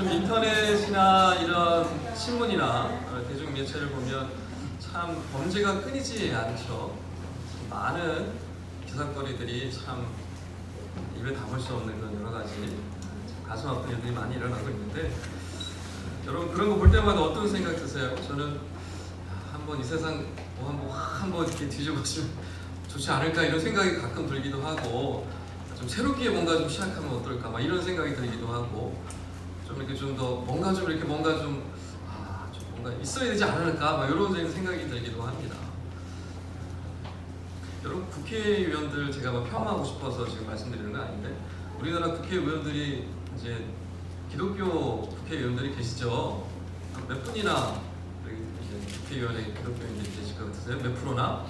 요즘 인터넷이나 이런 신문이나 대중매체를 보면 참 범죄가 끊이지 않죠. 많은 기사거리들이 참 입에 담을 수 없는 그런 여러 가지 가슴 아픈 일들이 많이 일어나고 있는데, 여러분 그런 거 볼 때마다 어떤 생각 드세요? 저는 한번 이 세상 한번 이렇게 뒤집어지면 좋지 않을까 이런 생각이 가끔 들기도 하고, 좀 새롭게 뭔가 좀 시작하면 어떨까 막 이런 생각이 들기도 하고, 좀 이렇게 좀 더 뭔가 좀 뭔가 있어야 되지 않을까 막 이런 생각이 들기도 합니다. 여러분 국회의원들 제가 막 폄하하고 싶어서 지금 말씀드리는 건 아닌데, 우리나라 국회의원들이 이제 기독교 국회의원들이 계시죠. 몇 분이나 이제 국회의원의 기독교인들이 계실 것 같으세요? 몇 프로나?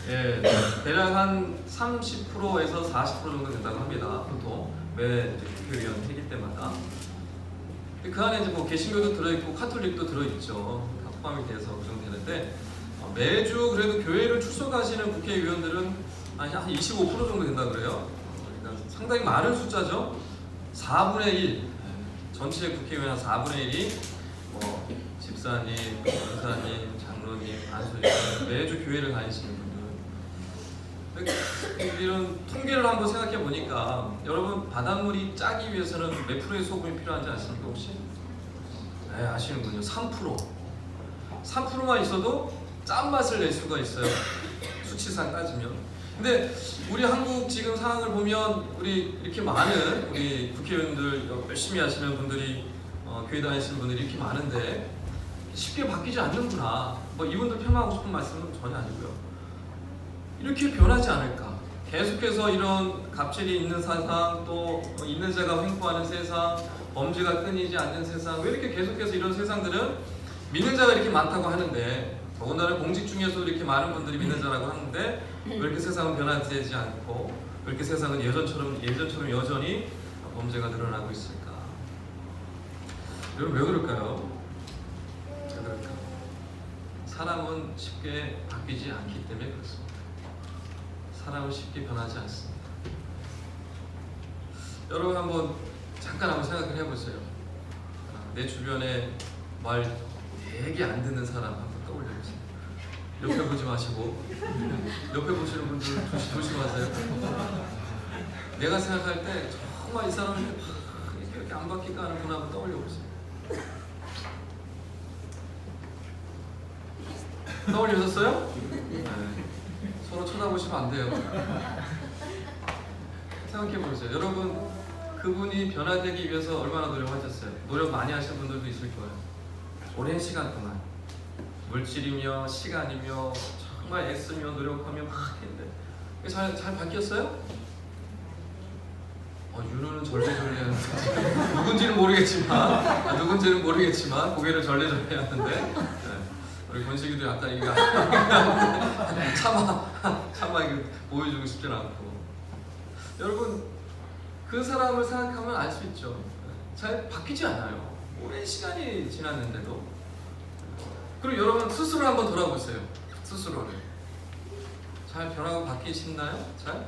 예, 대략 한 30%에서 40% 정도 된다고 합니다. 보통 매 국회의원 회기 때마다. 그 안에 이제 뭐 개신교도 들어있고 카톨릭도 들어있죠. 다 포함이 돼서 그 정도 되는데, 매주 그래도 교회를 출석하시는 국회의원들은 한 25% 정도 된다 그래요. 그러니까 상당히 많은 숫자죠. 4분의 1, 전체 국회의원 한 4분의 1이 뭐 집사님, 권사님, 장로님, 안수님 매주 교회를 다니시는 분들. 이런 통계를 한번 생각해 보니까, 여러분 바닷물이 짜기 위해서는 몇 프로의 소금이 필요한지 아십니까 혹시? 네, 아시는군요. 3%. 3%만 있어도 짠맛을 낼 수가 있어요. 수치상 따지면. 근데 우리 한국 지금 상황을 보면, 우리 이렇게 많은 우리 국회의원들 열심히 하시는 분들이 교회 다니시는 분들이 이렇게 많은데 쉽게 바뀌지 않는구나. 뭐 이분들 폄하하고 싶은 말씀은 전혀 아니고요. 이렇게 변하지 않을까. 계속해서 이런 갑질이 있는 세상, 또 있는 자가 횡포하는 세상, 범죄가 끊이지 않는 세상, 왜 이렇게 계속해서 이런 세상들은 믿는 자가 이렇게 많다고 하는데, 더군다나 공직 중에서도 이렇게 많은 분들이 믿는 자라고 하는데, 왜 이렇게 세상은 변화되지 않고, 왜 이렇게 세상은 예전처럼 여전히 범죄가 늘어나고 있을까? 여러분 왜 그럴까요? 왜 그럴까? 사람은 쉽게 바뀌지 않기 때문에 그렇습니다. 사람은 쉽게 변하지 않습니다. 여러분 잠깐 한번 생각을 해보세요. 내 주변에 말 되게 안 듣는 사람 한번 떠올려보세요. 옆에 보지 마시고, 옆에 보시는 분들 조심하세요. 내가 생각할 때 정말 이 사람이 이렇게 안 바뀔까 하는 분 한번 떠올려보세요. 떠올리셨어요? 네. 서로 쳐다보시면 안 돼요. 생각해보세요. 여러분 그분이 변화되기 위해서 얼마나 노력하셨어요? 노력 많이 하신 분들도 있을 거예요. 오랜 시간 동안 물질이며 시간이며 정말 애쓰며 노력하며 막 했는데 잘 바뀌었어요? 윤호는 절레절레 누군지는 모르겠지만 고개를 절레절레 하는데, 네. 우리 권식이도 약간 이거 차마 이거 보여주고 싶진 않고. 여러분 그 사람을 생각하면 알 수 있죠. 잘 바뀌지 않아요. 오랜 시간이 지났는데도. 그리고 여러분 스스로 한번 돌아보세요. 스스로를 잘 변하고 바뀌시나요? 잘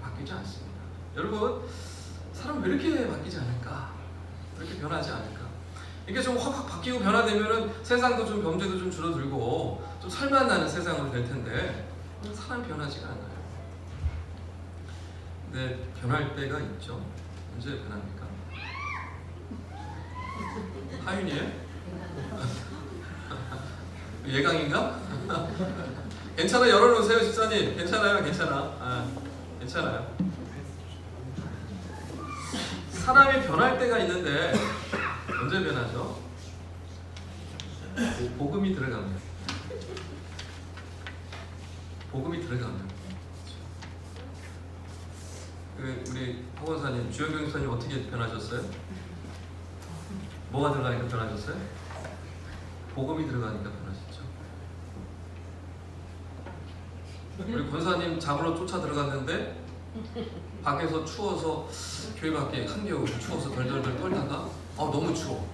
바뀌지 않습니다. 여러분 사람 왜 이렇게 바뀌지 않을까? 왜 이렇게 변하지 않을까? 이게 좀 확 바뀌고 변화되면은 세상도 좀 범죄도 좀 줄어들고 좀 살만나는 세상으로 될 텐데, 사람 변하지가 않아요. 근데 변할 때가 있죠. 언제 변합니까? 하윤이에요? 예강인가? 괜찮아, 열어놓으세요 집사님. 괜찮아요. 괜찮아요. 사람이 변할 때가 있는데 언제 변하죠? 복음이 들어가면. 우리 허건사님, 주영경 집사님 어떻게 변하셨어요? 뭐가 들어가니까 변하셨어요? 복음이 들어가니까 변하셨죠. 우리 권사님 잡으러 쫓아 들어갔는데 밖에서 추워서, 교회 밖에 한겨울 추워서 덜덜덜 떨다가 너무 추워,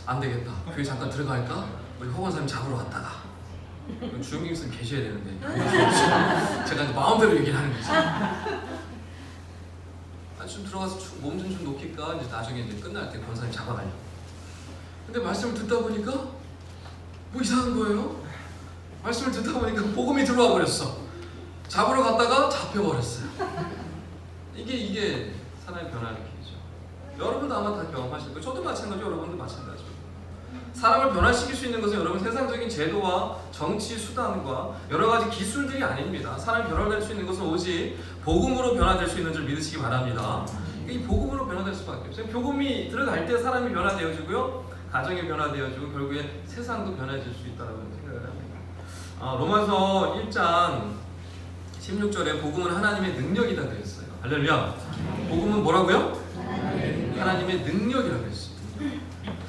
안 되겠다, 교회 잠깐 들어갈까? 우리 허건사님 잡으러 갔다가 주영경 집사님 계셔야 되는데 제가 이제 마음대로 얘기를 하는 거죠. 좀 들어가서 몸 좀 녹일까? 이제 나중에 이제 끝날 때 권사님 잡아가려고. 근데 말씀을 듣다 보니까 뭐 이상한 거예요. 말씀을 듣다 보니까 복음이 들어와 버렸어. 잡으러 갔다가 잡혀버렸어요. 이게 사람의 변화를 일으키죠. 여러분도 아마 다 경험하실 거예요. 저도 마찬가지고 여러분도 마찬가지고. 사람을 변화시킬 수 있는 것은 여러분 세상적인 제도와 정치 수단과 여러 가지 기술들이 아닙니다. 사람이 변화될 수 있는 것은 오직 복음으로 변화될 수 있는 줄 믿으시기 바랍니다. 이 복음으로 변화될 수밖에 없어요. 복음이 들어갈 때 사람이 변화되어지고요, 가정이 변화되어지고 결국에 세상도 변화질 수 있다고 생각을 합니다. 로마서 1장 16절에 복음은 하나님의 능력이다 그랬어요. 할렐루야. 복음은 뭐라고요? 하나님의 능력이라고 했어요.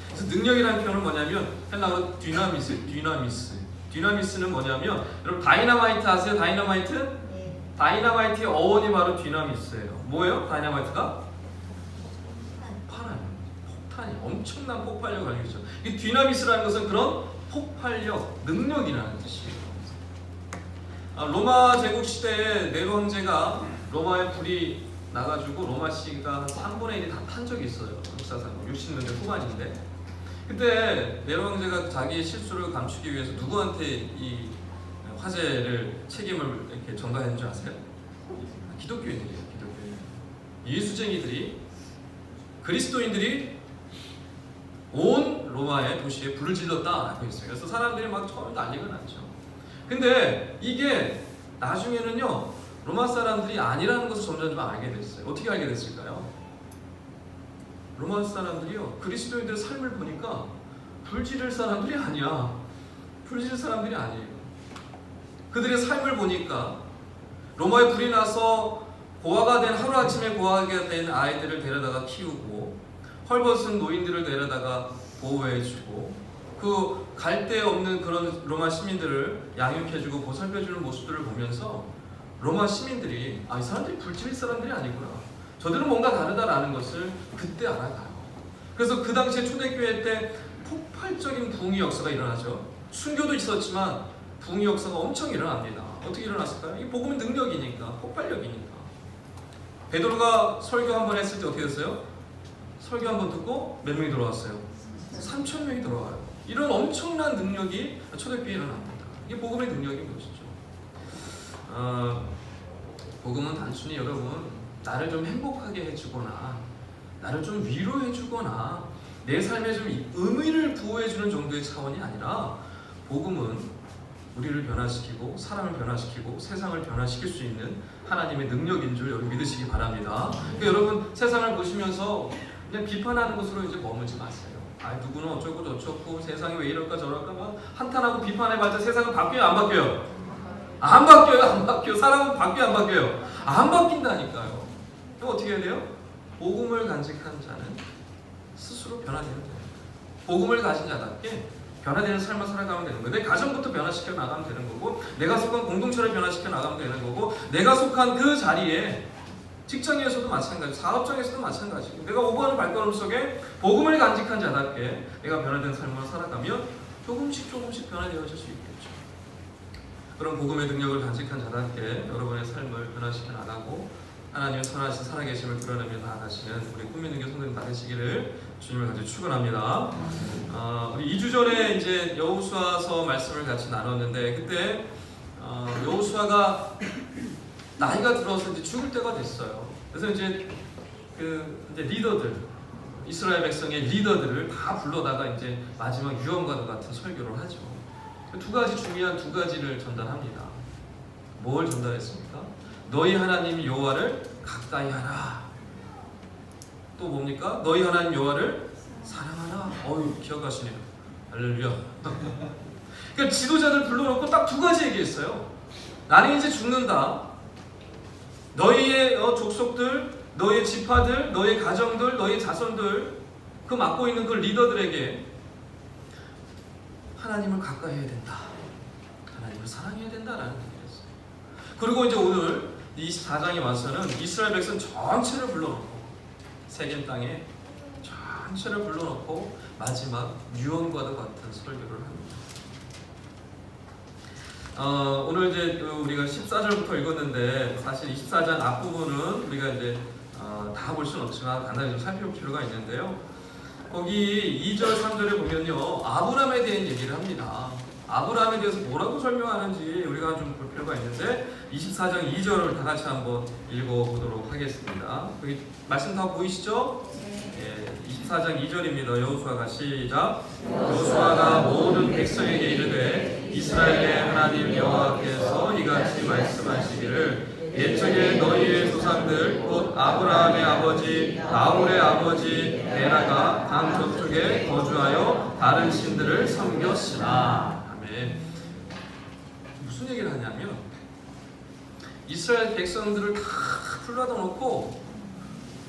그래서 능력이라는 표현은 뭐냐면 헬라어로 디나미스는 뭐냐면 여러분 다이너마이트 아세요? 다이너마이트? 네. 다이너마이트의 어원이 바로 디나미스예요. 뭐예요? 다이너마이트가? 폭탄이 엄청난 폭발력을 가지고 있죠. 이 디나미스라는 것은 그런 폭발력, 능력이라는 뜻이에요. 로마 제국 시대에 네로 황제가 로마에 불이 나가지고 로마 시가 한 3분의 1이 다 탄 적이 있어요. 역사상 60년대 후반인데, 그때 네로 황제가 자기의 실수를 감추기 위해서 누구한테 이 화재를 책임을 이렇게 전가했는 줄 아세요? 기독교인들이에요. 기독교인. 예수쟁이들이, 그리스도인들이 온 로마의 도시에 불을 질렀다라고 했어요. 그래서 사람들이 막 처음 난리가 났죠. 근데 이게 나중에는요, 로마 사람들이 아니라는 것을 점점 좀 알게 됐어요. 어떻게 알게 됐을까요? 로마 사람들이요, 그리스도인들의 삶을 보니까 불 지를 사람들이 아니야. 불 지를 사람들이 아니에요. 그들의 삶을 보니까 로마에 불이 나서 고아가 된, 하루아침에 고아가 된 아이들을 데려다가 키우고, 헐벗은 노인들을 데려다가 보호해주고, 그 갈데 없는 그런 로마 시민들을 양육해주고 보살펴주는 모습들을 보면서 로마 시민들이 이 사람들이 불지를 사람들이 아니구나, 저들은 뭔가 다르다라는 것을 그때 알아가요. 그래서 그 당시에 초대교회 때 폭발적인 부흥의 역사가 일어나죠. 순교도 있었지만 부흥의 역사가 엄청 일어납니다. 어떻게 일어났을까요? 이 복음의 능력이니까, 폭발력이니까. 베드로가 설교 한 번 했을 때 어떻게 됐어요? 설교 한 번 듣고 몇 명이 들어왔어요? 3,000명이 들어와요. 이런 엄청난 능력이 초대교회에 일어납니다. 이게 복음의 능력인 것이죠. 복음은 단순히 여러분 나를 좀 행복하게 해주거나 나를 좀 위로해주거나 내 삶에 좀 의미를 부여해주는 정도의 차원이 아니라, 복음은 우리를 변화시키고 사람을 변화시키고 세상을 변화시킬 수 있는 하나님의 능력인 줄 여러분 믿으시기 바랍니다. 그러니까 여러분 세상을 보시면서 그냥 비판하는 것으로 이제 머물지 마세요. 누구는 어쩌고 저쩌고 세상이 왜 이럴까 저럴까 막 한탄하고 비판해봤자 세상은 바뀌어요, 안 바뀌어요? 안 바뀌어요, 안 바뀌어요. 사람은 바뀌어요, 안 바뀌어요? 안 바뀐다니까요. 그럼 어떻게 해야 돼요? 복음을 간직한 자는 스스로 변화되는 거예요. 복음을 가진 자답게 변화되는 삶을 살아가면 되는 거예요. 내 가정부터 변화시켜 나가면 되는 거고, 내가 속한 공동체를 변화시켜 나가면 되는 거고, 내가 속한 그 자리에 직장에서도 마찬가지, 사업장에서도 마찬가지고, 내가 오가는 발걸음 속에 복음을 간직한 자답게 내가 변화된 삶을 살아가면 조금씩 변화되어질 수 있겠죠. 그런 복음의 능력을 간직한 자답게 여러분의 삶을 변화시켜 나가고 하나님의 선하신 살아계심을 드러내며 나아가시는 우리 꿈있는 교 성도님 다 되시기를 주님을 가지고 축원합니다. 우리 2주 전에 이제 여호수아서 말씀을 같이 나눴는데, 그때 여호수아가 나이가 들어서 이제 죽을 때가 됐어요. 그래서 이제 이제 리더들, 이스라엘 백성의 리더들을 다 불러다가 이제 마지막 유언과도 같은 설교를 하죠. 중요한 두 가지를 전달합니다. 뭘 전달했습니까? 너희 하나님 여호와를 가까이 하라. 또 뭡니까? 너희 하나님 여호와를 사랑하라. 기억하시네요. 할렐루야. 그러니까 지도자들 불러놓고 딱 두 가지 얘기했어요. 나는 이제 죽는다. 너희의 족속들, 너희의 지파들, 너희의 가정들, 너희의 자손들, 그 맡고 있는 그 리더들에게 하나님을 가까이 해야 된다, 하나님을 사랑해야 된다라는 얘기였어요. 그리고 이제 오늘 24장에 와서는 이스라엘 백성 전체를 불러놓고, 세겜 땅에 전체를 불러놓고 마지막 유언과도 같은 설교를 합니다. 오늘 이제 우리가 14절부터 읽었는데, 사실 24장 앞부분은 우리가 이제 다 볼 수는 없지만 간단히 좀 살펴볼 필요가 있는데요. 거기 2절, 3절에 보면요, 아브라함에 대한 얘기를 합니다. 아브라함에 대해서 뭐라고 설명하는지 우리가 좀 볼 필요가 있는데 24장 2절을 다 같이 한번 읽어보도록 하겠습니다. 여기 말씀 다 보이시죠? 예, 24장 2절입니다. 여호수아가 시작. 여호수아가 모든 백성에게 이르되 이스라엘의 하나님 여호와께서 이같이 말씀하시기를 옛적에 너희의 조상들 곧 아브라함의 아버지 나홀의 아버지 데라가 강 저쪽에 거주하여 다른 신들을 섬겼으나. 아멘. 무슨 얘기를 하냐면 이스라엘 백성들을 다 불러다 놓고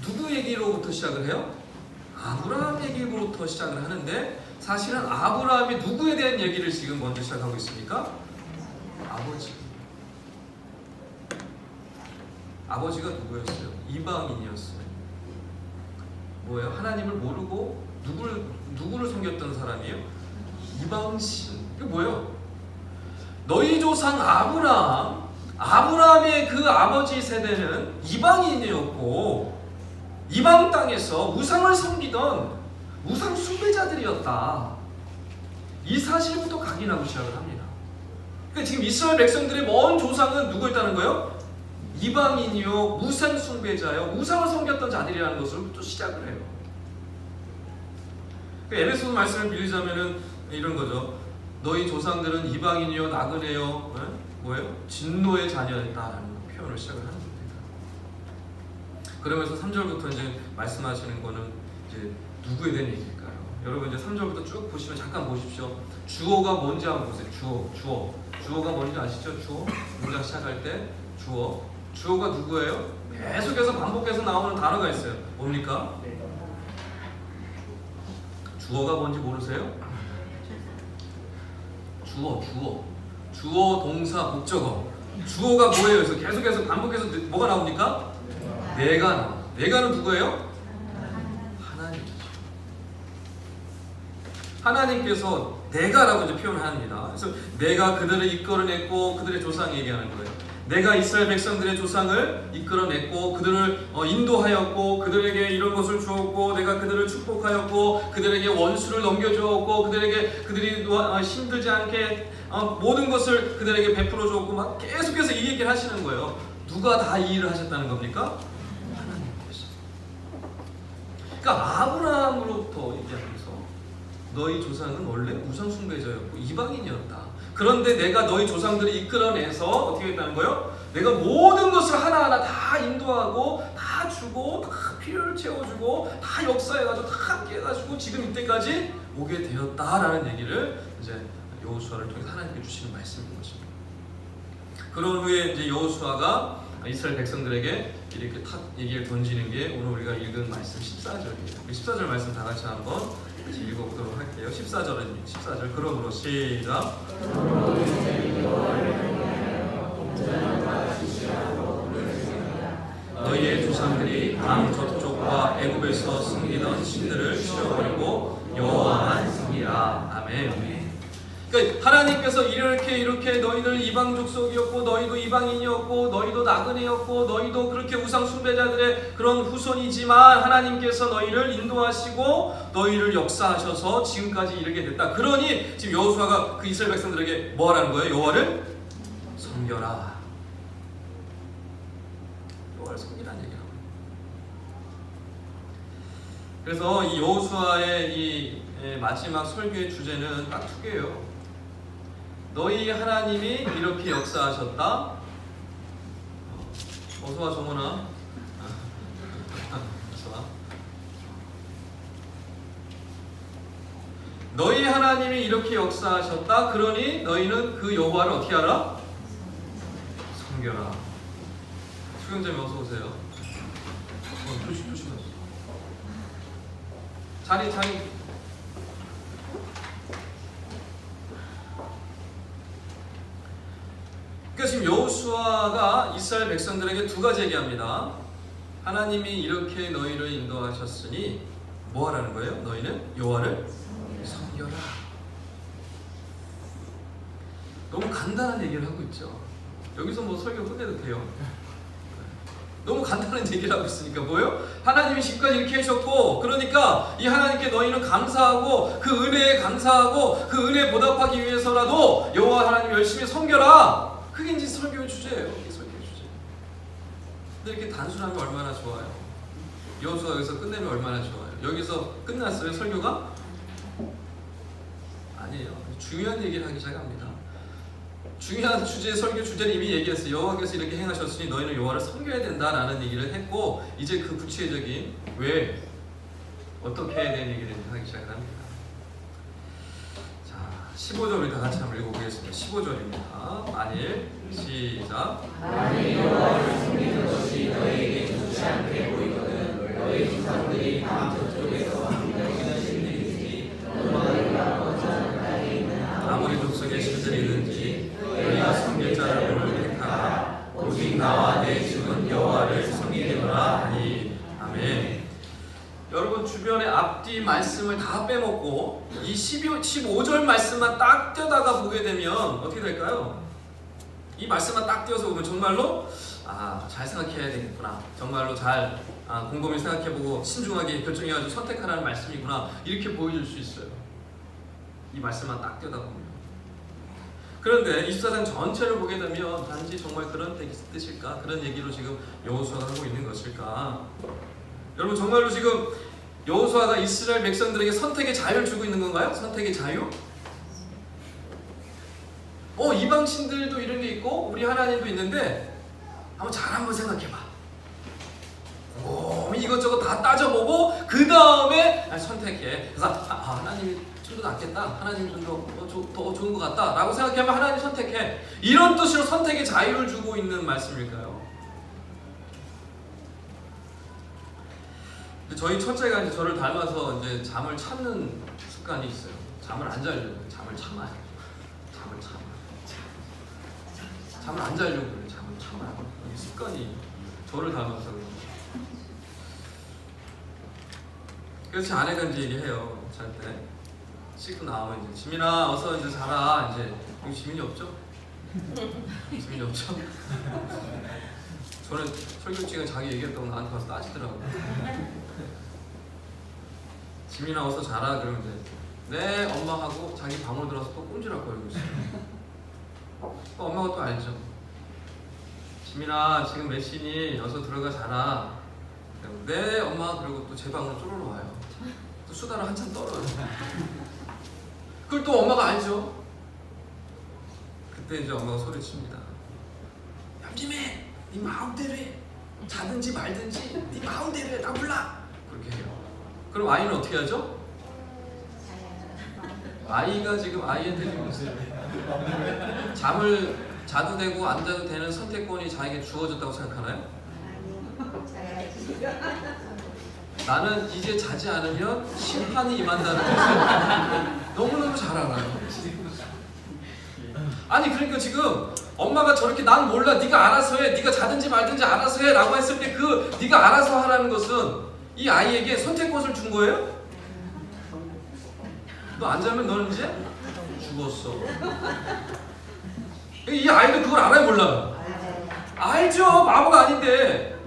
누구 얘기로부터 시작을 해요? 아브라함 얘기로부터 시작을 하는데 사실은 아브라함이 누구에 대한 얘기를 지금 먼저 시작하고 있습니까? 아버지. 아버지가 누구였어요? 이방인이었어요. 뭐예요? 하나님을 모르고 누구를 섬겼던 사람이에요? 이방신. 이게 뭐예요? 너희 조상 아브라함의 그 아버지 세대는 이방인이었고 이방 땅에서 우상을 섬기던 우상 숭배자들이었다. 이 사실부터 각인하고 시작을 합니다. 그러니까 지금 이스라엘 백성들의 먼 조상은 누구였다는 거예요? 이방인이요, 우상 숭배자요, 우상을 섬겼던 자들이라는 것을 또 시작을 해요. 에베소 말씀을 빌리자면은 이런 거죠. 너희 조상들은 이방인이요, 나그네요, 뭐예요? 진노의 자녀였다라는 표현을 시작을 하는 겁니다. 그러면서 3절부터 이제 말씀하시는 거는 이제 누구에 대한 얘기일까요? 여러분 이제 3절부터 쭉 보시면 잠깐 보십시오. 주어가 뭔지 한번 보세요. 주어가 뭔지 아시죠? 주어 문장 시작할 때 주어가 누구예요? 계속해서 반복해서 나오는 단어가 있어요. 뭡니까? 주어가 뭔지 모르세요? 주어, 동사, 목적어. 주어가 뭐예요? 그래서 계속해서 반복해서 뭐가 나옵니까? 내가 나와. 내가는 누구예요? 하나님이죠. 하나님께서 내가라고 이제 표현합니다. 그래서 내가 그들을 이끌어냈고 그들의 조상 얘기하는 거예요. 내가 이스라엘 백성들의 조상을 이끌어냈고 그들을 인도하였고 그들에게 이런 것을 주었고 내가 그들을 축복하였고 그들에게 원수를 넘겨주었고 그들이 힘들지 않게 모든 것을 그들에게 베풀어 주었고 막 계속해서 이 얘기를 하시는 거예요. 누가 다 이 일을 하셨다는 겁니까? 하나님께서. 그러니까 아브라함으로부터 얘기하면서 너희 조상은 원래 우상 숭배자였고 이방인이었다. 그런데 내가 너희 조상들을 이끌어내서 어떻게 했다는 거예요? 내가 모든 것을 하나하나 다 인도하고 다 주고 다 필요를 채워주고 다 역사해가지고 다 함께 해가지고 지금 이때까지 오게 되었다라는 얘기를 이제 여호수아를 통해서 하나님께 주시는 말씀인 것입니다. 그런 후에 이제 여호수아가 이스라엘 백성들에게 이렇게 탁 얘기를 던지는 게 오늘 우리가 읽은 말씀 14절이에요. 14절 말씀 다 같이 한번 읽어보도록 할게요. 14절 그러므로 시작. 너희의 조상들이 강 저쪽과 애굽에서 섬기던 신들을 치워버리고 여호와만 섬기라. 아멘. 그러니까 하나님께서 이렇게 너희들 이방 족속이었고 너희도 이방인이었고 너희도 나그네였고 너희도 그렇게 우상 숭배자들의 그런 후손이지만 하나님께서 너희를 인도하시고 너희를 역사하셔서 지금까지 이르게 됐다. 그러니 지금 여호수아가 그 이스라엘 백성들에게 뭐 하라는 거예요? 여호와를 섬겨라. 여호와를 섬기라는 얘기예요. 그래서 이 여호수아의 이 마지막 설교의 주제는 딱 두 개예요. 너희 하나님이 이렇게 역사하셨다. 어서와 정원아. 어서와. 너희 하나님이 이렇게 역사하셨다. 그러니 너희는 그 여호와를 어떻게 하라? 섬겨라. 수경자님 어서 오세요. 조심하세요. 자리. 그러니까 지금 여호수아가 이스라엘 백성들에게 두 가지 얘기합니다. 하나님이 이렇게 너희를 인도하셨으니 뭐 하라는 거예요? 너희는 여호와를 섬겨라. 너무 간단한 얘기를 하고 있죠. 여기서 뭐 설교 끝내도 돼요. 너무 간단한 얘기를 하고 있으니까 뭐예요? 하나님이 지금까지 이렇게 하셨고, 그러니까 이 하나님께 너희는 감사하고 그 은혜에 감사하고 그 은혜에 보답하기 위해서라도 여호와 하나님 열심히 섬겨라. 그게 이제 설교의 주제예요. 이게 설교의 주제. 근데 이렇게 단순하면 얼마나 좋아요. 여호수아 여기서 끝내면 얼마나 좋아요. 여기서 끝났어요 설교가? 아니에요. 중요한 얘기를 하기 시작합니다. 중요한 주제의 설교 주제를 이미 얘기했어요. 여호와께서 이렇게 행하셨으니 너희는 여호와를 섬겨야 된다라는 얘기를 했고, 이제 그 구체적인 왜 어떻게 해야 되는 얘기를 하기 시작을 합니다. 자, 15절 우리 다 같이 한번 읽어보겠습니다. 15절입니다. 만일 시작. 만일 여호와를 섬기는 것이 너희에게 좋지 않게 보이거든 너희 조상들이 남 저쪽에서 함께하는 신들이지 너희가 거주하는 땅에 있는 아무리 족속의 신들이든지 너희가 섬길 자를 오늘 택하라. 오직 나와 내 집은 여호와를 섬기리라 하니. 아멘. 여러분 주변의 앞뒤 말씀을 다 빼먹고 이 15절 말씀만 딱 떼다가 보게 되면 어떻게 될까요? 이 말씀만 딱 떼어서 보면 정말로 잘 생각해야 되겠구나, 정말로 잘 곰곰이 생각해보고 신중하게 결정해가지고 선택하라는 말씀이구나, 이렇게 보여줄 수 있어요. 이 말씀만 딱 떼다 보면. 그런데 24장 전체를 보게 되면 단지 정말 그런 뜻일까? 그런 얘기로 지금 여호수아가 하고 있는 것일까? 여러분 정말로 지금 여호수아가 이스라엘 백성들에게 선택의 자유를 주고 있는 건가요? 선택의 자유? 이방 신들도 이런 게 있고 우리 하나님도 있는데 한번 생각해봐. 이것저것 다 따져보고 그 다음에 선택해. 그래서 하나님이 좀 더 낫겠다, 하나님이 좀 더 좋은 것 같다 라고 생각하면 하나님 선택해. 이런 뜻으로 선택의 자유를 주고 있는 말씀일까요? 저희 첫째가 이제 저를 닮아서 이제 잠을 참는 습관이 있어요. 잠을 안 자려고 잠을 참아요. 잠을 안 자려고 그래요. 잠을 참아요. 이 습관이 저를 닮아서 그래요. 그래서 제 아내가 이제 얘기해요. 잘 때 씻고 나오면 이제 지민아 어서 이제 자라. 이제 여기 지민이 없죠? 지민이 없죠? 저는 설교지가 자기 얘기했다고 나한테 가서 따지더라고요. 지민아 어서 자라. 그러면 이제 네 엄마 하고 자기 방으로 들어서 또 꼼지락거리고 있어요. 또 엄마가 또 알죠. 지민아 지금 몇 시니? 어서 들어가 자라. 네 엄마. 그리고 또 제 방으로 쪼르르 와요. 또 수다를 한참 떨어요. 그걸 또 엄마가 알죠. 그때 이제 엄마가 소리칩니다. 양지민 네 마음대로 해. 자든지 말든지 네 마음대로 해. 나 몰라. 그렇게 해요. 그럼 아이는 어떻게 하죠? 아이가 지금 아이한테 지금 잠을 자도 되고 안 자도 되는 선택권이 자에게 주어졌다고 생각하나요? 나는 이제 자지 않으면 심판이 임한다는 것을 너무너무 잘 알아요. 아니 그러니까 지금 엄마가 저렇게 난 몰라, 네가 알아서 해, 네가 자든지 말든지 알아서 해 라고 했을 때 그 네가 알아서 하라는 것은 이 아이에게 선택권을 준 거예요? 너 안 자면 너는 이제 죽었어. 이 아이도 그걸 알아요 몰라요? 알죠. 바보가 아닌데.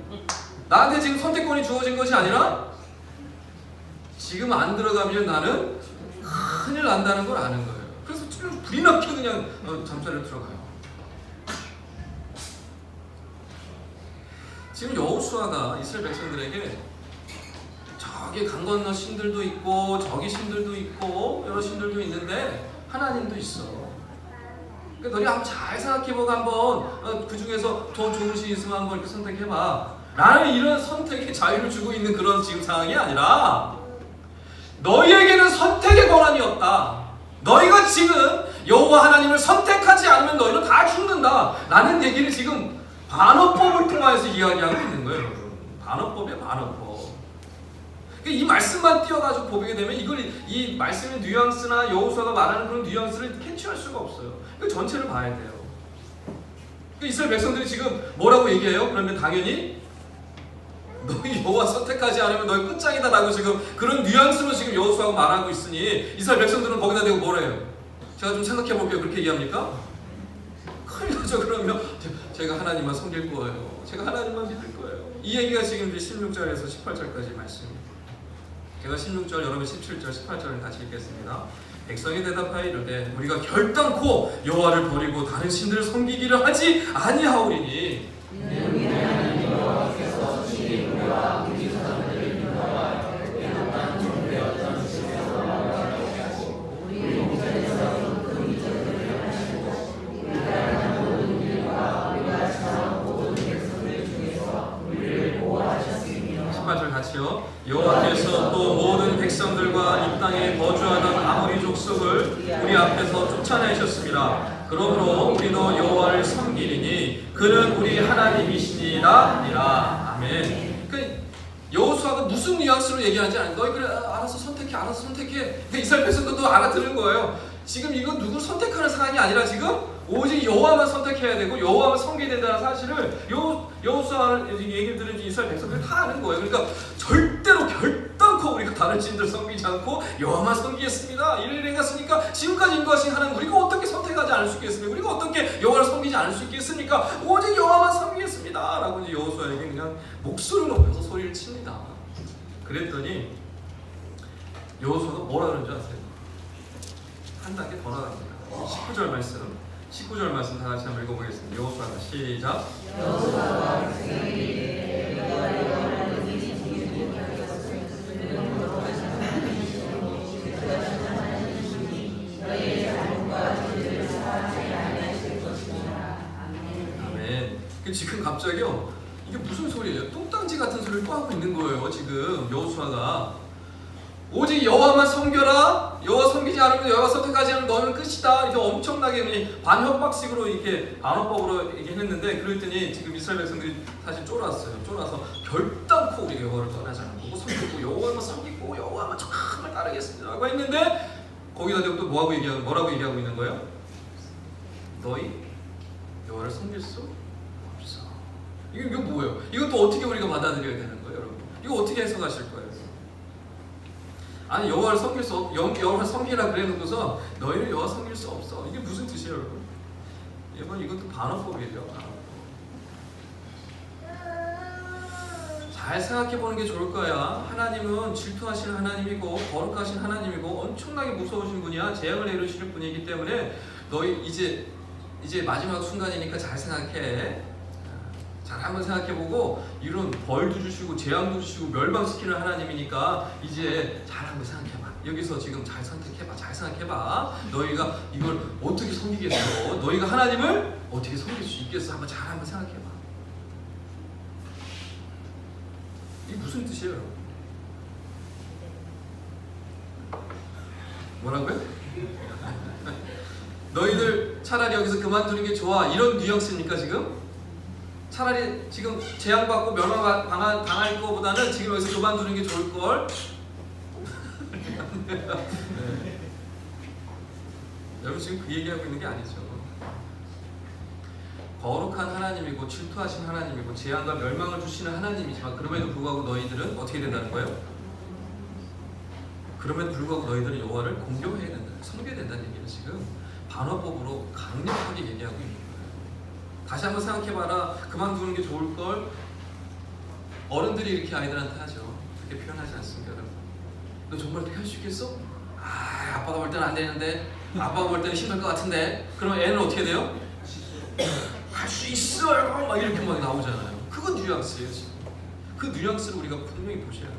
나한테 지금 선택권이 주어진 것이 아니라 지금 안 들어가면 나는 큰일 난다는 걸 아는 거예요. 그래서 불이 나게 그냥 잠자리로 들어가요. 지금 여호수아가 이스라엘 백성들에게 저기 강 건너 신들도 있고 저기 신들도 있고 여러 신들도 있는데 하나님도 있어. 그러니까 너희 한번 잘 생각해보고 한번 그 중에서 더 좋은 신 있으면 한번 이렇게 선택해봐. 나는 이런 선택의 자유를 주고 있는 그런 지금 상황이 아니라 너희에게는 선택의 권한이 없다. 너희가 지금 여호와 하나님을 선택하지 않으면 너희는 다 죽는다 라는 얘기를 지금 반어법을 통해서 이야기하고 있는 거예요. 여러분. 반어법이야 반어법. 이 말씀만 띄어가지고 보게 되면 이 말씀의 뉘앙스나 여호수아가 말하는 그런 뉘앙스를 캐치할 수가 없어요. 전체를 봐야 돼요. 이스라엘 백성들이 지금 뭐라고 얘기해요? 그러면 당연히 너희 여호와 선택하지 않으면 너희 끝장이다 라고 지금 그런 뉘앙스로 지금 여호수아가 말하고 있으니 이스라엘 백성들은 거기다 대고 뭐래요? 제가 좀 생각해 볼게요. 그렇게 얘기합니까? 큰일 나죠. 그러면 제가 하나님만 섬길 거예요. 제가 하나님만 믿을 거예요. 이 얘기가 지금 이제 16절에서 18절까지 말씀입니다. 제가 16절, 여러분 17절, 18절을 같이 읽겠습니다. 백성이 대답하여 이르되 우리가 결단코 여호와를 버리고 다른 신들을 섬기기를 하지 아니하오리니 같이요. 여호와께서 또 모든 백성들과 이 땅에 거주하던 아모리 족속을 우리 앞에서 쫓아내셨습니다. 그러므로 우리도 여호와를 섬기리니 그는 우리 하나님이시니라. 아멘. 그러니까 여호수아가 무슨 뉘앙스로 얘기하는지 아니, 너희 그래 알아서 선택해. 이스라엘 백성들도 알아들은 거예요. 지금 이건 누구 선택하는 사안이 아니라 지금 오직 여호와만 선택해야 되고 여호와만 섬겨야 된다는 사실을 여호수아 얘기를 들은 이스라엘 백성들이 다 아는 거예요. 그러니까 절대로 결단코 우리가 다른 신들 섬기지 않고 여호와만 섬기겠습니다. 이를 행했으니까 지금까지 인도하신 하나님 우리가 어떻게 선택하지 않을 수 있겠습니까? 우리가 어떻게 여호와를 섬기지 않을 수 있겠습니까? 오직 여호와만 섬기겠습니다. 라고 이제 여호수아에게 그냥 목소리를 높여서 소리를 칩니다. 그랬더니 여호수아가 뭐라 그러는 줄 아세요? 한 단계 더 나갑니다. 19절 말씀 다 같이 한번 읽어보겠습니다. 여호수아가 시작. 아멘. 지금 갑자기요. 이게 무슨 소리예요? 뚱땅지 같은 소리를 또 하고 있는 거예요. 지금 여호수아가. 오직 여호와만 섬겨라. 여호와 섬기지 않으면 여호와 선택하지 않으면 너는 끝이다. 이렇게 엄청나게 반협박식으로 이렇게 반어법으로 이렇게 했는데 그랬더니 지금 이스라엘 백성들이 사실 쫄았어요. 쫄아서 결단코 우리 여호와를 떠나지 않고 섬기고 여호와만 섬기고 여호와만 정말 따르겠습니다라고 했는데 거기다 대고 또 뭐라고 얘기하고 있는 거예요? 너희 여호와를 섬길 수 없어. 이거 뭐예요? 이것도 어떻게 우리가 받아들여야 되는 거예요, 여러분? 이거 어떻게 해석하실 거예요? 아니 여호와를 섬길 수 없, 여호와를 섬기라 그래놓고서 너희는 여호와 섬길 수 없어. 이게 무슨 뜻이에요, 여러분? 여러분 이것도 반어법이에요. 잘 생각해 보는 게 좋을 거야. 하나님은 질투하시는 하나님이고 거룩하신 하나님이고 엄청나게 무서우신 분이야. 재앙을 내리실 분이기 때문에 너희 이제 마지막 순간이니까 잘 생각해. 잘 한번 생각해보고 이런 벌도 주시고 재앙도 주시고 멸망시키는 하나님이니까 이제 잘 한번 생각해봐. 여기서 지금 잘 선택해봐. 잘 생각해봐. 너희가 이걸 어떻게 섬기겠어? 너희가 하나님을 어떻게 섬길 수 있겠어? 한번 생각해봐. 이게 무슨 뜻이에요, 여러분? 뭐라고요? 너희들 차라리 여기서 그만두는 게 좋아. 이런 뉘앙스입니까 지금? 차라리 지금 재앙받고 멸망당할 거보다는 지금 여기서 그만두는 게 좋을걸? 네. 여러분 지금 그 얘기하고 있는 게 아니죠. 거룩한 하나님이고 질투하신 하나님이고 재앙과 멸망을 주시는 하나님이지만 그럼에도 불구하고 너희들은 어떻게 된다는 거예요? 그럼에도 불구하고 너희들은 여호와를 공경해야 된다, 섬겨야 된다는 얘기를 지금 반어법으로 강력하게 얘기하고 있는 거예요. 다시 한번 생각해봐라. 그만두는 게 좋을걸? 어른들이 이렇게 아이들한테 하죠. 그렇게 표현하지 않습니까, 여러분? 너 정말 그렇게 할 수 있겠어? 아빠가 볼 때는 안 되는데, 아빠가 볼 때는 힘들 것 같은데. 그럼 애는 어떻게 돼요? 할 수 있어요! 막 이렇게 막 나오잖아요. 그건 뉘앙스예요, 지금. 그 뉘앙스를 우리가 분명히 보셔야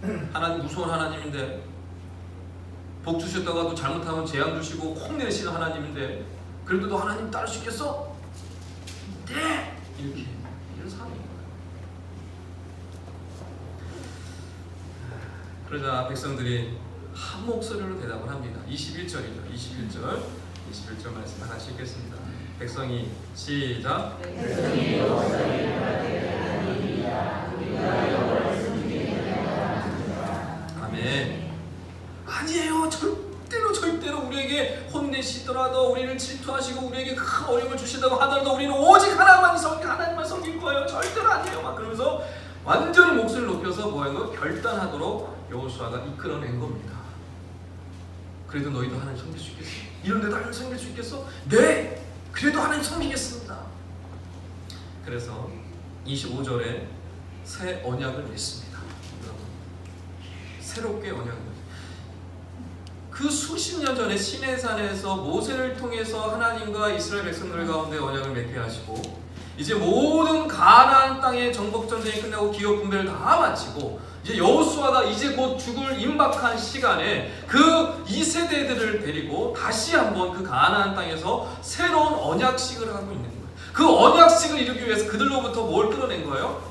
돼요. 하나님 무서운 하나님인데, 복 주셨다가도 잘못하면 재앙 주시고 혼내시는 하나님인데, 그래도 너 하나님 따를 수 있겠어? 네! 이렇게 이런 사람인 거예요. 그러자 백성들이 한 목소리로 대답을 합니다. 21절이죠. 21절 말씀 하나씩 읽겠습니다. 백성이 시작. 백성이 여호와의 하나님이라 우리가 여호와를 섬기리라. 아멘. 아니에요. 절대로 우리에게 혼내시더라도 우리를 질투하시고 우리에게 큰 어려움을 주신다고 하더라도 우리는 오직 하나님만 섬길 거예요. 절대로 아니에요. 막 그러면서 완전히 목소리를 높여서 뭐예요? 결단하도록 여호수아가 이끌어낸 겁니다. 그래도 너희도 하나님 섬길 수 있겠어? 이런데도 하나님 섬길 수 있겠어? 네! 그래도 하나님 섬기겠습니다. 그래서 25절에 새 언약을 맺습니다. 새롭게 언약을 맺습니다. 그 수십 년 전에 시내산에서 모세를 통해서 하나님과 이스라엘 백성들 가운데 언약을 맺게 하시고, 이제 모든 가나안 땅의 정복 전쟁이 끝나고 기업 분배를 다 마치고 이제 여호수아가 이제 곧 죽을 임박한 시간에 그 2세대들을 데리고 다시 한번 그 가나안 땅에서 새로운 언약식을 하고 있는 거예요. 그 언약식을 이루기 위해서 그들로부터 뭘 끌어낸 거예요?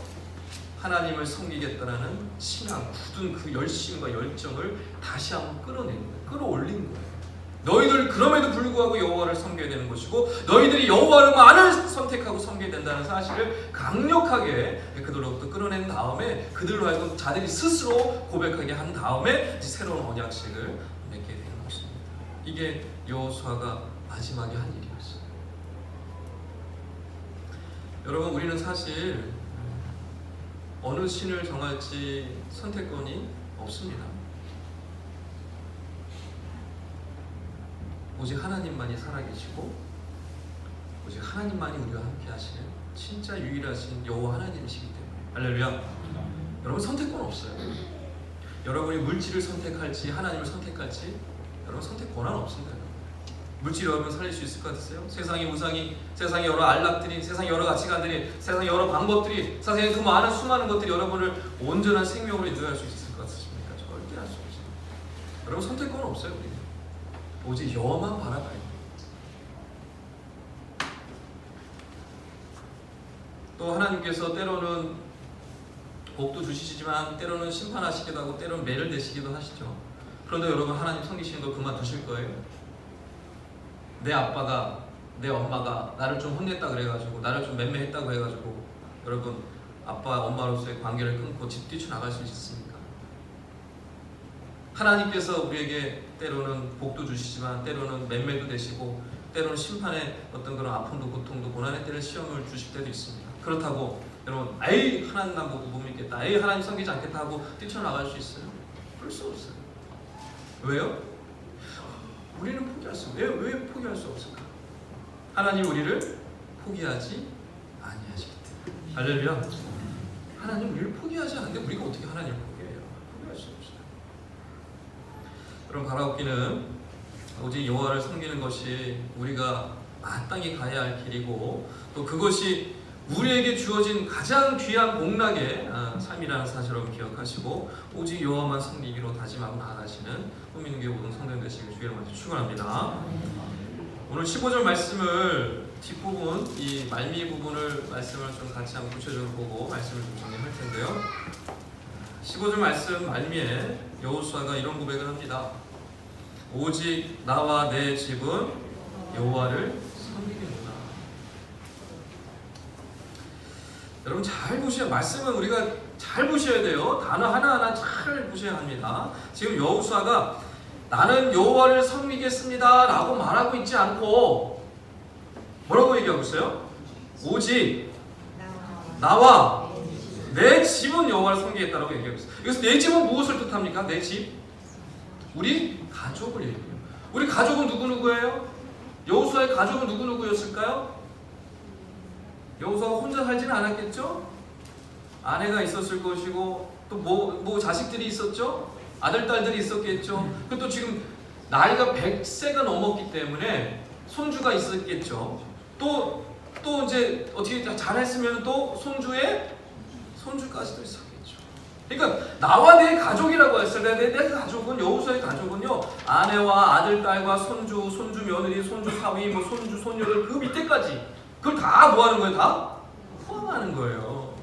하나님을 섬기겠다라는 신앙, 굳은 그 열심과 열정을 다시 한번 끌어낸 거예요. 끌어올린 거예요. 너희들 그럼에도 불구하고 여호와를 섬겨야 되는 것이고, 너희들이 여호와를만을 선택하고 섬겨야 된다는 사실을 강력하게 그들로부터 끌어낸 다음에, 그들로 하여금 자들이 스스로 고백하게 한 다음에 이제 새로운 언약식을 맺게 되는 것입니다. 이게 여호수아가 마지막에 한 일이었어요. 여러분, 우리는 사실 어느 신을 정할지 선택권이 없습니다. 오직 하나님만이 살아계시고, 오직 하나님만이 우리와 함께 하시는 진짜 유일하신 여호와 하나님이시기 때문에. 할렐루야. 여러분, 선택권 없어요. 여러분이 물질을 선택할지 하나님을 선택할지 여러분 선택 권한 없습니다. 물질이 여러분 살릴 수 있을 것 같으세요? 세상의 우상이, 세상의 여러 안락들이, 세상의 여러 가치관들이, 세상의 여러 방법들이, 세상의 그 많은 수많은 것들이 여러분을 온전한 생명으로 인도할 수 있을 것 같으십니까? 절대 할 수 없어요. 여러분, 선택권 없어요. 우리는 오직 여호와만 바라봐야 돼요. 또 하나님께서 때로는 복도 주시지만 때로는 심판하시기도 하고 때로는 매를 내시기도 하시죠. 그런데 여러분, 하나님 섬기시는 거 그만두실 거예요? 내 아빠가, 내 엄마가 나를 좀 혼냈다 그래가지고, 나를 좀 맴매했다고 해가지고 여러분, 아빠 엄마로서의 관계를 끊고 집 뛰쳐나갈 수 있습니까? 하나님께서 우리에게 때로는 복도 주시지만 때로는 맴매도 되시고 때로는 심판의 어떤 그런 아픔도 고통도 고난의 때를 시험을 주실 때도 있습니다. 그렇다고 여러분, 에이 하나님 난 못 믿겠다, 에이 하나님 섬기지 않겠다 하고 뛰쳐나갈 수 있어요? 그럴 수 없어요. 왜요? 우리는 포기할 수 없어요. 왜 포기할 수 없을까? 하나님 우리를 포기하지 아니하시기 때문에. 할렐루야. 하나님 우리를 포기하지 않는데 우리가 어떻게 하나님을 포기해요? 포기할 수 없어요. 그럼 바라옵기는 오직 여호와를 섬기는 것이 우리가 마땅히 가야 할 길이고, 또 그것이 우리에게 주어진 가장 귀한 복락의 삶이라는 사실을 기억하시고 오직 여호와만 섬기기로 다짐하고 나아가시는 꿈있는 모든 성도님 되시길 주의 이름으로 축원합니다. 오늘 15절 말씀을 뒷부분, 이 말미 부분을 말씀을 좀 같이 한번 구체적으로 보고 말씀을 좀 정리할 텐데요. 15절 말씀 말미에 여호수아가 이런 고백을 합니다. 오직 나와 내 집은 여호와를 섬기겠노라. 여러분, 잘 보셔야, 말씀은 우리가 잘 보셔야 돼요. 단어 하나하나 잘 보셔야 합니다. 지금 여호수아가 나는 여호와를 섬기겠습니다 라고 말하고 있지 않고 뭐라고 얘기하고 있어요? 오직 나와 내 집은 여호와를 섬기겠다라고 얘기하고 있어요. 여기서 내 집은 무엇을 뜻합니까? 내 집? 우리 가족을 얘기해요. 우리 가족은 누구누구예요? 여호수아의 가족은 누구누구였을까요? 여호수아가 혼자 살지는 않았겠죠? 아내가 있었을 것이고 또 뭐 자식들이 있었죠? 아들, 딸들이 있었겠죠? 그리고 또 지금 나이가 100세가 넘었기 때문에 손주가 있었겠죠? 또 이제 어떻게 잘했으면 또 손주까지도 있었겠죠. 그러니까 나와 내 가족이라고 했을 때 내 가족은, 여호수아의 가족은요, 아내와 아들, 딸과 손주, 손주 며느리, 손주 사위, 뭐 손주, 손녀들 그 밑에까지 그걸 다 뭐 하는 거예요? 다 포함하는 거예요.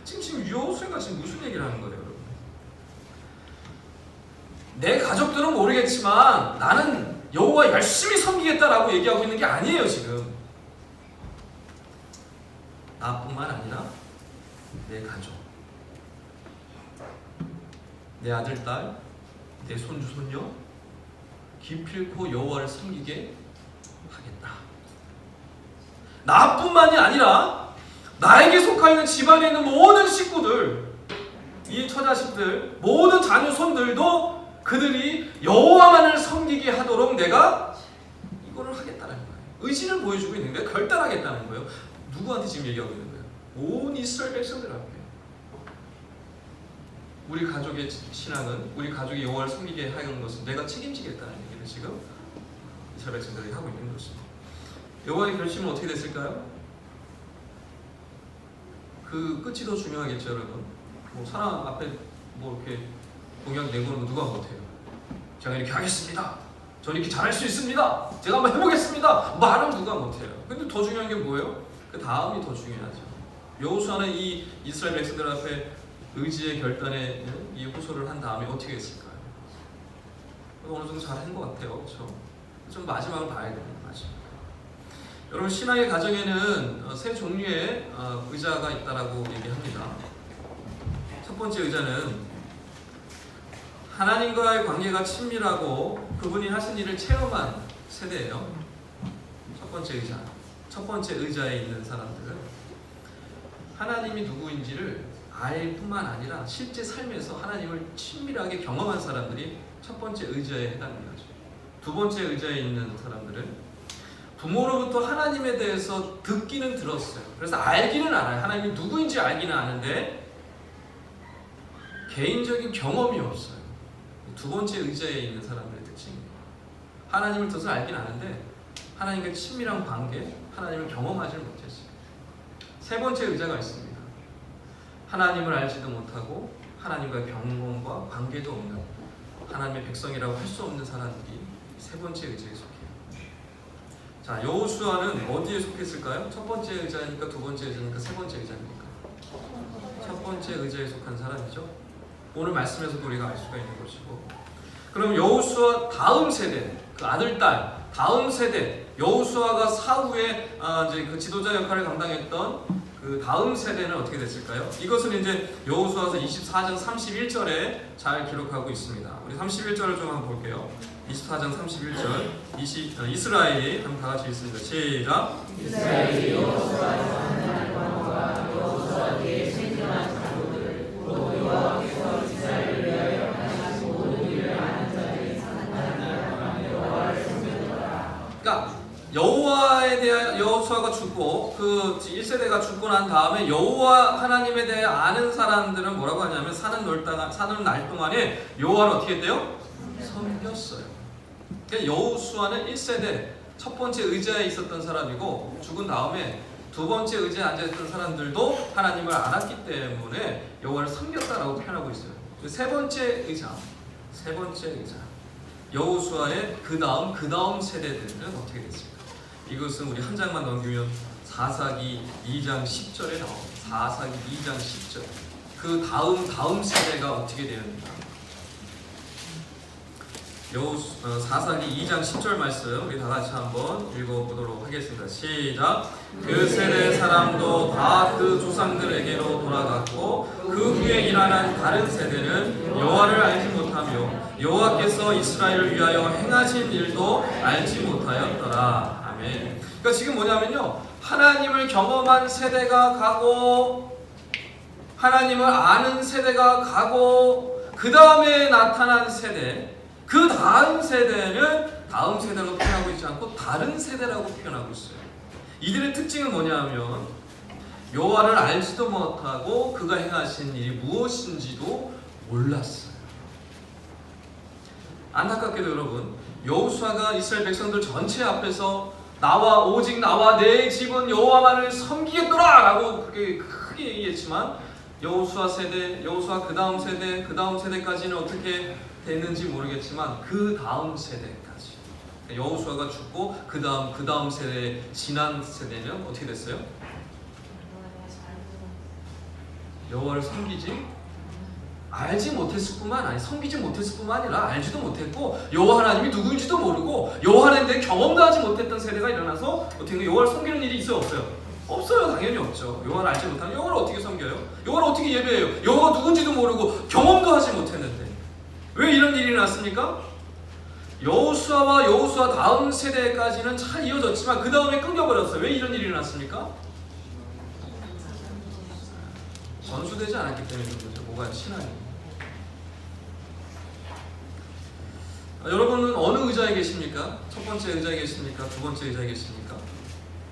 지금 여호수아가 지금 무슨 얘기를 하는 거예요, 여러분? 내 가족들은 모르겠지만 나는 여호와 열심히 섬기겠다라고 얘기하고 있는 게 아니에요. 지금 나뿐만 아니라 내 가족, 내 아들, 딸, 내 손주, 손녀 기필코 여호와를 섬기게 하겠다. 나뿐만이 아니라 나에게 속하여 있는 집안에 있는 모든 식구들, 이 처자식들, 모든 자녀손들도 그들이 여호와만을 섬기게 하도록 내가 이거를 하겠다는 거예요. 의지를 보여주고 있는 거예요. 결단하겠다는 거예요. 누구한테 지금 얘기하고 있는 거예요? 온 이스라엘 백성들 앞에 우리 가족의 신앙은 우리 가족이 여호와를 섬기게 하는 것은 내가 책임지겠다는 얘기를 지금 이스라엘 백성들이 하고 있는 것입니다. 여호와의 결심은 어떻게 됐을까요? 그 끝이 더 중요하겠죠, 여러분. 뭐 사람 앞에 뭐 이렇게 공약 내고는 거 누가 못해요. 제가 이렇게 하겠습니다. 저는 이렇게 잘할 수 있습니다. 제가 한번 해보겠습니다. 말은 누가 못해요. 근데 더 중요한 게 뭐예요? 그 다음이 더 중요하죠. 여호수아는 이 이스라엘 백성들 앞에 의지의 결단에 이 호소를 한 다음에 어떻게 했을까요? 어느 정도 잘한 것 같아요. 그렇죠? 좀 마지막을 봐야 돼요. 마지막. 여러분, 신앙의 가정에는 세 종류의 의자가 있다라고 얘기합니다. 첫 번째 의자는 하나님과의 관계가 친밀하고 그분이 하신 일을 체험한 세대예요. 첫 번째 의자. 첫 번째 의자에 있는 사람들은 하나님이 누구인지를 알 뿐만 아니라 실제 삶에서 하나님을 친밀하게 경험한 사람들이 첫 번째 의자에 해당되죠. 두 번째 의자에 있는 사람들은 부모로부터 하나님에 대해서 듣기는 들었어요. 그래서 알기는 알아요. 하나님이 누구인지 알기는 아는데 개인적인 경험이 없어요. 두 번째 의자에 있는 사람들의 특징입니다. 하나님을 뜻을 알긴 아는데 하나님과 친밀한 관계, 하나님을 경험하지 못했어요. 세 번째 의자가 있습니다. 하나님을 알지도 못하고 하나님과의 경험과 관계도 없는 하나님의 백성이라고 할 수 없는 사람들이 세 번째 의자에 속해요. 자, 여호수아는 어디에 속했을까요? 첫 번째 의자니까, 두 번째 의자니까, 세 번째 의자입니까? 첫 번째 의자에 속한 사람이죠. 오늘 말씀에서도 우리가 알 수가 있는 것이고, 그럼 여호수아 다음 세대, 그 아들, 딸 다음 세대, 여호수아가 사후에 이제 그 지도자 역할을 감당했던 그 다음 세대는 어떻게 됐을까요? 이것은 이제 여호수아서 24장 31절에 잘 기록하고 있습니다. 우리 31절을 좀 한번 볼게요. 24장 31절 이스라엘이 한번 다 같이 읽습니다. 시작. 이스라엘이 여호수아에서 하나님의 광과 여호수아 뒤에 생존한 자손들 곧 여호와께서 이스라엘을 위하여 하신 모든 일을 아는 자들이 하나님의 여호와를 섬기더라. 그러니까 여호와에 대한 여호수아가 죽고 그 1세대가 죽고 난 다음에 여호와 하나님에 대해 아는 사람들은 뭐라고 하냐면 사는 날 동안에 여호와를 어떻게 했대요? 섬겼어요. 그러니까 여호수아는 1세대 첫 번째 의자에 있었던 사람이고 죽은 다음에 두 번째 의자에 앉아있던 사람들도 하나님을 알았기 때문에 여호와를 섬겼다라고 표현하고 있어요. 세 번째 의자 여호수아의 그 다음 세대들은 어떻게 됐을까? 이것은 우리 한 장만 넘기면 사사기 2장 10절에 나옵니다. 사사기 2장 10절. 그 다음 세대가 어떻게 되었는가? 사사기 2장 10절 말씀 우리 다 같이 한번 읽어보도록 하겠습니다. 시작. 그 세대 사람도 다 그 조상들에게로 돌아갔고 그 후에 일어난 다른 세대는 여호와를 알지 못하며 여호와께서 이스라엘을 위하여 행하신 일도 알지 못하였더라. 아멘. 그러니까 지금 뭐냐면요, 하나님을 경험한 세대가 가고 하나님을 아는 세대가 가고 그 다음에 나타난 세대, 그 다음 세대는 다음 세대라고 표현하고 있지 않고 다른 세대라고 표현하고 있어요. 이들의 특징은 뭐냐면 여호와를 알지도 못하고 그가 행하신 일이 무엇인지도 몰랐어요. 안타깝게도 여러분, 여호수아가 이스라엘 백성들 전체 앞에서 오직 나와 내 집은 여호와만을 섬기겠노라 라고 그렇게 크게 얘기했지만 여호수아 세대, 여호수아 그 다음 세대까지는 어떻게 됐는지 모르겠지만 그 다음 세대까지 여호수아가 죽고 그 다음 세대, 지난 세대는 어떻게 됐어요? 여호와를 섬기지 알지 못했을 뿐만 아니라 섬기지 못했을 뿐만 아니라 알지도 못했고 여호와 하나님이 누구인지도 모르고 여호와 하나님에 대해 경험도 하지 못했던 세대가 일어나서 어떻게 여호와를 섬기는 일이 있어요? 없어요? 없어요. 당연히 없죠. 여호와를 알지 못하면 여호와를 어떻게 섬겨요? 여호와를 어떻게 예배해요? 여호와가 누군지도 모르고 경험도 하지 못했는데 왜 이런 일이 났습니까? 여호수아와 여호수아 다음 세대까지는 잘 이어졌지만 그 다음에 끊겨버렸어요. 왜 이런 일이 났습니까? 전수되지 않았기 때문에 그런 거죠. 뭐가 신앙이. 여러분은 어느 의자에 계십니까? 첫 번째 의자에 계십니까? 두 번째 의자에 계십니까?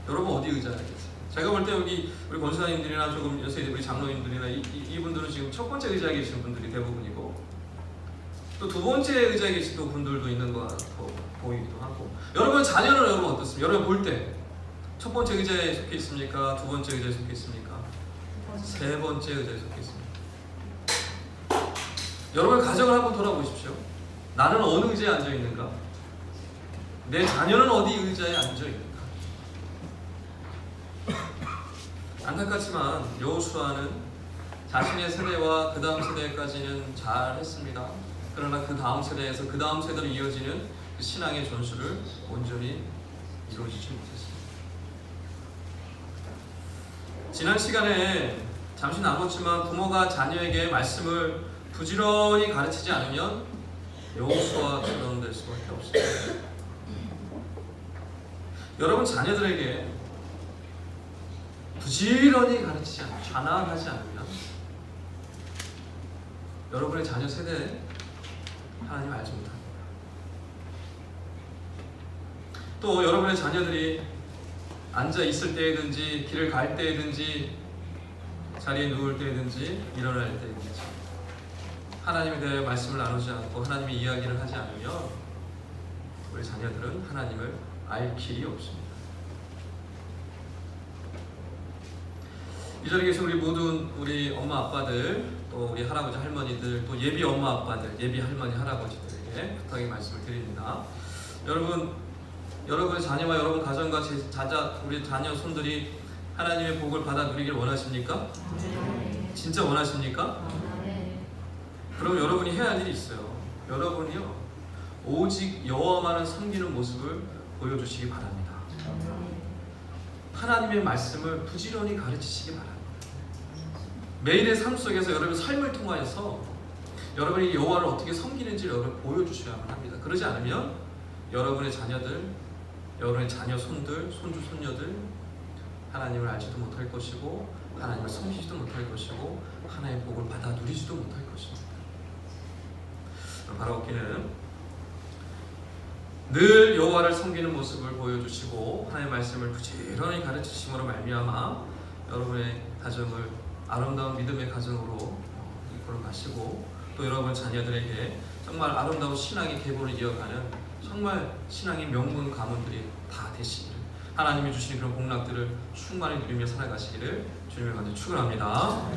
여러분 어디 의자에 계세요? 제가 볼 때 여기 우리 권사님들이나 조금 요새 우리 장로님들이나 이분들은 지금 첫 번째 의자에 계신 분들이 대부분이고 또 두 번째 의자에 계신 또 분들도 있는 것 같고 보이기도 하고. 여러분 자녀는 여러분 어떻습니까? 여러분 볼 때 첫 번째 의자에 속해 있습니까? 두 번째 의자에 속해 있습니까? 세 번째 의자에 속해 있습니다. 여러분 가정을 한번 돌아보십시오. 나는 어느 의자에 앉아 있는가? 내 자녀는 어디 의자에 앉아 있는가? 안타깝지만 여호수아는 자신의 세대와 그 다음 세대까지는 잘 했습니다. 그러나 그 다음 세대에서 그 다음 세대로 이어지는 그 신앙의 전수를 온전히 이루어지지 못했습니다. 지난 시간에 잠시 나눴지만 부모가 자녀에게 말씀을 부지런히 가르치지 않으면 여호수아처럼 될 수밖에 없습니다. 여러분 자녀들에게 부지런히 가르치지 않으면, 좌난하지 않으면 여러분의 자녀 세대에 하나님 알지 못합니다. 또 여러분의 자녀들이 앉아 있을 때든지 길을 갈 때든지 자리에 누울 때든지 일어날 때든지 하나님에 대해 말씀을 나누지 않고 하나님의 이야기를 하지 않으면 우리 자녀들은 하나님을 알 길이 없습니다. 이 자리에 계신 우리 모든 우리 엄마 아빠들 또 우리 할아버지 할머니들 또 예비 엄마 아빠들 예비 할머니 할아버지들에게 부탁의 말씀을 드립니다. 여러분의 자녀와 여러분 가정과 우리 자녀 손들이 하나님의 복을 받아 누리길 원하십니까? 진짜 원하십니까? 그럼 여러분이 해야 할 일이 있어요. 여러분이요 오직 여호와만을 섬기는 모습을 보여주시기 바랍니다. 하나님의 말씀을 부지런히 가르치시기 바랍니다. 매일의 삶 속에서 여러분의 삶을 통하여서 여러분이 여호와를 어떻게 섬기는지를 여러분 보여주셔야만 합니다. 그러지 않으면 여러분의 자녀들, 여러분의 자녀 손들, 손주, 손녀들 하나님을 알지도 못할 것이고 하나님을 섬기지도 못할 것이고 하나님의 복을 받아 누리지도 못할 것입니다. 바라옵기는 늘 여호와를 섬기는 모습을 보여주시고 하나님의 말씀을 부지런히 가르치심으로 말미암아 여러분의 가정을 아름다운 믿음의 가정으로 이끌어 가시고 또 여러분 자녀들에게 정말 아름다운 신앙의 계보를 이어가는 정말 신앙의 명문 가문들이 다 되시기를 하나님이 주시는 그런 복락들을 충만히 누리며 살아가시기를 주님의 간절히 축원합니다.